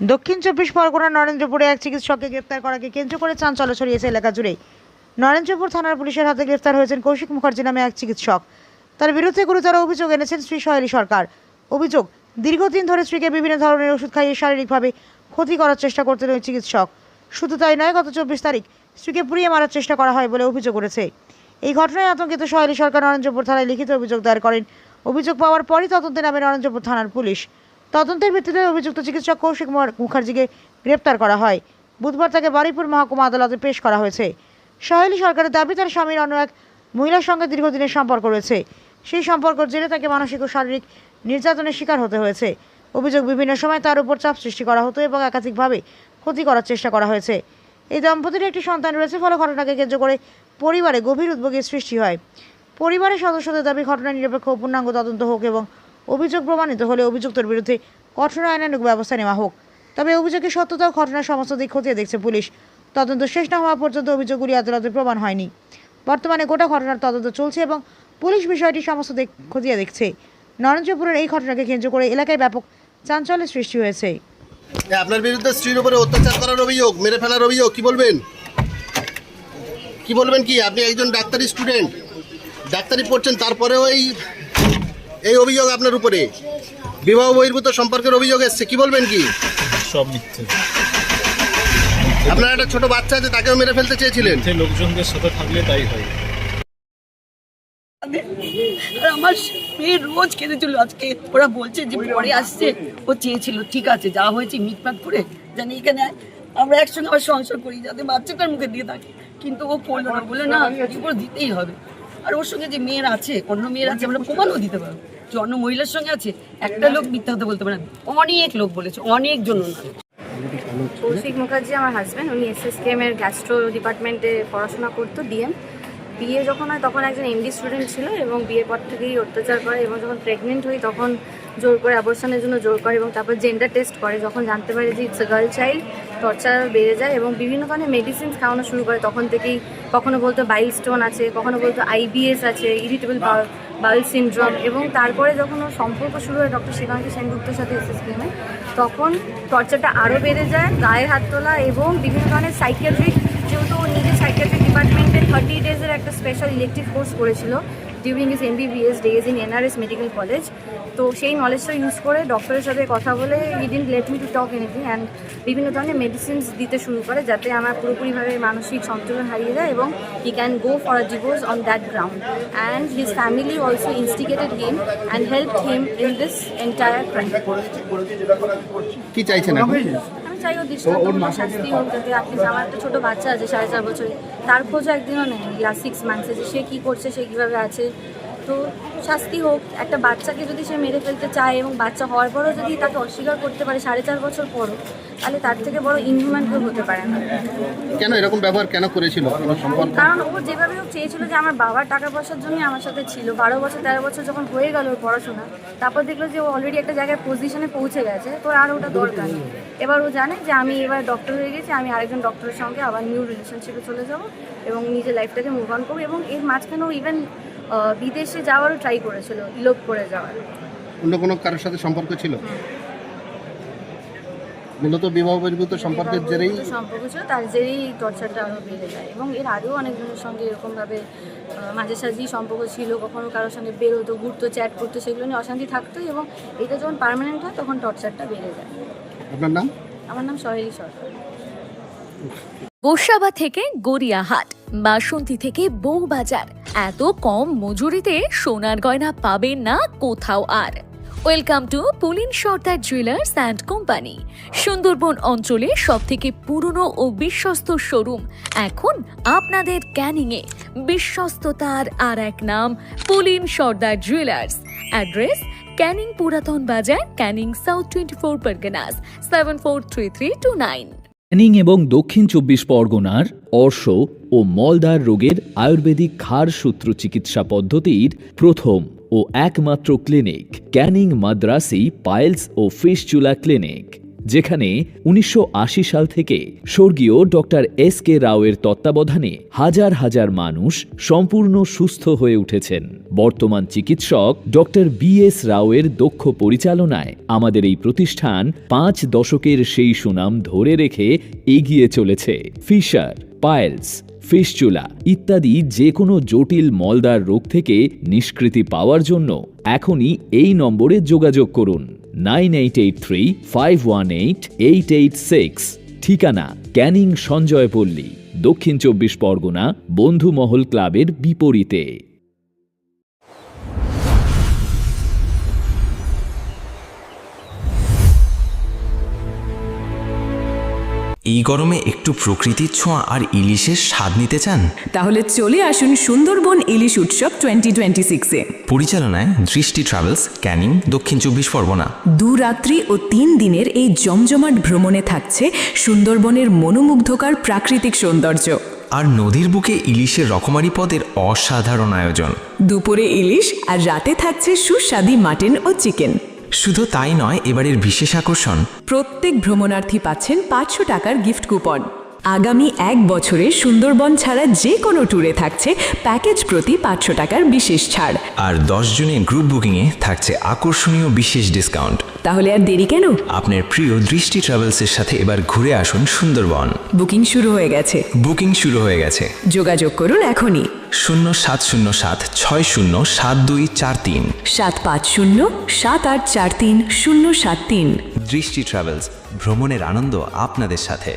দক্ষিণ চব্বিশ পরগনার নরেন্দ্রপুরে এক চিকিৎসককে গ্রেপ্তার করাকে কেন্দ্র করে চাঞ্চল্য ছড়িয়েছে এলাকা জুড়ে। নরেন্দ্রপুর থানার পুলিশের হাতে গ্রেপ্তার হয়েছেন কৌশিক মুখার্জি নামে এক চিকিৎসক। তার বিরুদ্ধে গুরুতর অভিযোগ এনেছেন স্ত্রী সহেলী সরকার। অভিযোগ, দীর্ঘদিন ধরে স্ত্রীকে বিভিন্ন ধরনের ওষুধ খাইয়ে শারীরিকভাবে ক্ষতি করার চেষ্টা করতেন ওই চিকিৎসক। শুধু তাই নয়, গত 24 তারিখ স্ত্রীকে পুড়িয়ে মারার চেষ্টা করা হয় বলে অভিযোগ করেছে। এই ঘটনায় আতঙ্কিত সহেলী সরকার নরেন্দ্রপুর থানায় লিখিত অভিযোগ দায়ের করেন। অভিযোগ পাওয়ার পরই তদন্তে নামে নরেন্দ্রপুর থানার পুলিশ। তদন্তের ভিত্তিতে অভিযুক্ত চিকিৎসক কৌশিক মুখার্জিকে গ্রেপ্তার করা হয়। বুধবার তাকে বারুইপুর মহকুমা আদালতে পেশ করা হয়েছে। সহেলী সরকারের দাবি, তার স্বামীর অন্য এক মহিলার সঙ্গে দীর্ঘদিনের সম্পর্ক রয়েছে। সেই সম্পর্কের জেরে তাকে মানসিক ও শারীরিক নির্যাতনের শিকার হতে হয়েছে। অভিযোগ, বিভিন্ন সময় তার উপর চাপ সৃষ্টি করা হতো এবং একাধিকভাবে ক্ষতি করার চেষ্টা করা হয়েছে। এই দম্পতির একটি সন্তান রয়েছে। ফলে ঘটনাকে কেন্দ্র করে পরিবারে গভীর উদ্বেগের সৃষ্টি হয়। পরিবারের সদস্যদের দাবি, ঘটনার নিরপেক্ষ ও পূর্ণাঙ্গ তদন্ত হোক এবং অভিযোগ প্রমাণিত হলে অভিযুক্তের বিরুদ্ধে কঠোর আইনানুগ ব্যবস্থা নেওয়া হোক। তবে অভিযোগের সত্যতা ও ঘটনার সমস্ত দিক খতিয়ে দেখছে পুলিশ। তদন্ত শেষ না হওয়া পর্যন্ত অভিযোগগুলি আদালতে প্রমাণ হয়নি। বর্তমানে গোটা ঘটনার তদন্ত চলছে এবং পুলিশ বিষয়টি সমস্ত দিক খতিয়ে দেখছে। নরেন্দ্রপুরের এই ঘটনাকে কেন্দ্র করে এলাকায় ব্যাপক চাঞ্চল্যের সৃষ্টি হয়েছে। আপনার বিরুদ্ধে স্ত্রীর উপরে অত্যাচার করার অভিযোগ, মেরে ফেলার অভিযোগ, কি বলবেন? কি আপনি একজন ডাক্তারি স্টুডেন্ট, ডাক্তারি পড়ছেন, তারপরেও এই অভিযোগ আপনার উপরে বিবাহ বহির্ভূত সম্পর্কের অভিযোগ এসছে, কি বলবেন? কি সব মিথ্যে। আপনার একটা ছোট বাচ্চা আছে, তাকেও মেরে ফেলতে চেয়েছিলেন। লোকজনদের সাথে থাকলে তাই হয়। আমার মেয়ে রোজ কেঁদেছিল। আজকে ওরা বলছে যে পরে আসছে, ও চেয়েছিল, ঠিক আছে যা হয়েছে মিটমাট করে জানি এখানে আমরা একসঙ্গে আবার সংসার করি, যাতে বাচ্চাটার মুখে দিয়ে থাকি। কিন্তু ও করলো না, বলে না রিপোর্ট দিতেই হবে। আর ওর সঙ্গে যে মেয়ের আছে, অন্য মেয়ের আছে, আমরা প্রমাণও দিতে পারবো যে অন্য মহিলার সঙ্গে আছে। একটা লোক মিথ্যা হতে বলতে পারে না, অনেক লোক বলেছে, অনেক জন। কৌশিক মুখার্জি আমার হাজব্যান্ড। উনি SSKM এর গ্যাস্ট্রো ডিপার্টমেন্টে পড়াশোনা করতো। বিয়ে যখন হয় তখন একজন MD স্টুডেন্ট ছিল এবং বিয়ের পর থেকেই অত্যাচার করে এবং যখন প্রেগনেন্ট হই তখন জোর করে অ্যাবর্শনের জন্য জোর করে এবং তারপর জেন্ডার টেস্ট করে। যখন জানতে পারে যে it's a girl child, torture বেড়ে যায় এবং বিভিন্ন ধরনের মেডিসিনস খাওয়ানো শুরু করে। তখন থেকেই কখনো বলতো বাইল স্টোন আছে, কখনো বলতো IBS আছে, ইরিটেবল বাউল সিনড্রোম। এবং তারপরে যখন ওর সম্পর্ক শুরু হয় ডক্টর শ্রীকান্তি সেনগুপ্তের সাথে SSKM, তখন টর্চারটা আরও বেড়ে যায়, গায়ে হাত তোলা এবং বিভিন্ন ধরনের সাইকিয়াট্রিক, যেহেতু ও নিজের সাইকিয়াট্রিক ডিপার্টমেন্টে 30 ডেজের একটা স্পেশাল ইলেকটিভ কোর্স করেছিল during his MBBS days in NRS medical college. তো সেই নলেজটা ইউজ করে ডক্টরের সাথে কথা বলে he didn't let me to talk anything and বিভিন্ন ধরনের মেডিসিনস দিতে শুরু করে, যাতে আমার পুরোপুরিভাবে মানসিক সন্তুলন হারিয়ে যায় এবং he can go for a divorce on that ground. And his family also ইনস্টিগেটেড him and help him in this entire crime. কি চাইছেন এখন? আমি চাই ও দৃষ্টান্তমূলক শাস্তি হোক, যাতে অ্যাটলিস্ট আমার একটা ছোটো বাচ্চা আছে 4.5 বছরে, তার খোঁজও একদিনও নেই লাস্ট 6 মান্থসে যে সে কী করছে, সে কীভাবে আছে। তো শাস্তি হোক। একটা বাচ্চাকে যদি সে মেরে ফেলতে চায় এবং বাচ্চা হওয়ার পরও যদি তাকে অস্বীকার করতে পারে 4.5 বছর পরও, তাহলে তার থেকে বড় ইনহিউম্যান কেউ হতে পারে না। কেন এরকম ব্যবহার কেন করেছিল? কারণ ও যেভাবে ও চেয়েছিল যে আমার বাবার টাকা পয়সার জন্যই আমার সাথে ছিল। 12 বছর 13 বছর যখন হয়ে গেল ওর পড়াশোনা, তারপর দেখলো যে ও অলরেডি একটা জায়গায় পজিশনে পৌঁছে গেছে, তো আর ওটা দরকার নেই। এবার ও জানে যে আমি এবার ডক্টর হয়ে গেছি, আমি আরেকজন ডক্টরের সঙ্গে আবার নিউ রিলেশনশিপে চলে যাব এবং নিজের লাইফটাকে মুভ অন করবো। এবং এর মাঝখানে ও ইভেন বিদেশে যাওয়ারও ট্রাই করেছিল, ইলোপ করে যাওয়ার। অন্য কোনো কারোর সাথে সম্পর্ক ছিল? মূলত বিবাহ বহির্ভূত সম্পর্কের জেরেই সম্পর্ক ছিল, তার জেরেই টর্চারটা আরও বেড়ে যায়। এবং এর আগেও অনেকজনের সঙ্গে এরকমভাবে মাঝে সাঝেই সম্পর্ক ছিল, কখনো কারোর সঙ্গে বেরোতো, ঘুরতো, চ্যাট করতো, সেগুলো নিয়ে অশান্তি থাকতো এবং এটা যখন পার্মানেন্ট হয় তখন টর্চারটা বেড়ে যায়। আপনার নাম? আমার নাম সহেলী সরকার। গোসাবা থেকে গড়িয়াহাট, বাসন্তী থেকে বউবাজার, এত কম মজুরিতে সোনার গয়না পাবেন না কোথাও আর। Welcome to Pulin Sardar jewellers and company. Sundarban অঞ্চলে সবথেকে পুরনো ও বিশ্বস্ত শোরুম এখন আপনাদের ক্যানিংয়ে। বিশ্বস্ততার আর এক নাম পুলিন সর্দার জুয়েলার্স। অ্যাড্রেস ক্যানিং পুরাতন বাজার, ক্যানিং সাউথ 24 পরগনাস 743329। ক্যানিং এবং দক্ষিণ 24 পরগনার অর্শ ও মলদার রোগের আয়ুর্বেদিক ক্ষার সূত্র চিকিৎসা পদ্ধতির প্রথম ও একমাত্র ক্লিনিক ক্যানিং মাদ্রাসি পাইলস ও ফিস্চুলা ক্লিনিক। যেখানে 1980 সাল থেকে স্বর্গীয় ডক্টর SK রাওয়ের তত্ত্বাবধানে হাজার হাজার মানুষ সম্পূর্ণ সুস্থ হয়ে উঠেছেন। বর্তমান চিকিৎসক ডক্টর BS রাওয়ের দক্ষ পরিচালনায় আমাদের এই প্রতিষ্ঠান 5 দশকের সেই সুনাম ধরে রেখে এগিয়ে চলেছে। ফিশার, পাইলস, ফিস্চুলা ইত্যাদি যে কোনো জটিল মলদার রোগ থেকে নিষ্কৃতি পাওয়ার জন্য এখনই এই নম্বরে যোগাযোগ করুন 9883518886। ঠিকানা ক্যানিং সঞ্জয়পল্লী, দক্ষিণ 24 পরগনা, বন্ধুমহল ক্লাবের বিপরীতে। এই গরমে একটু প্রকৃতির ছোঁয়া আর ইলিশের স্বাদ নিতে চান? তাহলে চলে আসুন সুন্দরবন ইলিশ উৎসব 2026-এ। পরিচালনায় দৃষ্টি ট্রাভেলস, ক্যানিং, দক্ষিণ 24 পরগনা। 2 রাত্রি ও 3 দিনের এই জমজমাট ভ্রমণে থাকছে সুন্দরবনের মনোমুগ্ধকর প্রাকৃতিক সৌন্দর্য আর নদীর বুকে ইলিশের রকমারি পদের অসাধারণ আয়োজন। দুপুরে ইলিশ আর রাতে থাকছে সুস্বাদু মাটন ও চিকেন। শুধু তাই নয়, এবারের বিশেষ আকর্ষণ, প্রত্যেক ভ্রমণার্থী পাচ্ছেন 500 টাকার গিফট কুপন। আগামী 1 বছরে সুন্দরবন ছাড়া যে কোনো ট্যুরে থাকছে প্যাকেজ প্রতি 500 টাকার বিশেষ ছাড়। আর 10 জনের গ্রুপ বুকিংয়ে থাকছে আকর্ষণীয় বিশেষ ডিসকাউন্ট। তাহলে আর দেরি কেন? আপনার প্রিয় দৃষ্টি ট্রাভেলসের সাথে এবার ঘুরে আসুন সুন্দরবন। বুকিং শুরু হয়ে গেছে। বুকিং শুরু হয়ে গেছে। যোগাযোগ করুন এখনই 0707607243 7507843 073। দৃষ্টি ট্রাভেলস, ভ্রমণের আনন্দ আপনাদের সাথে।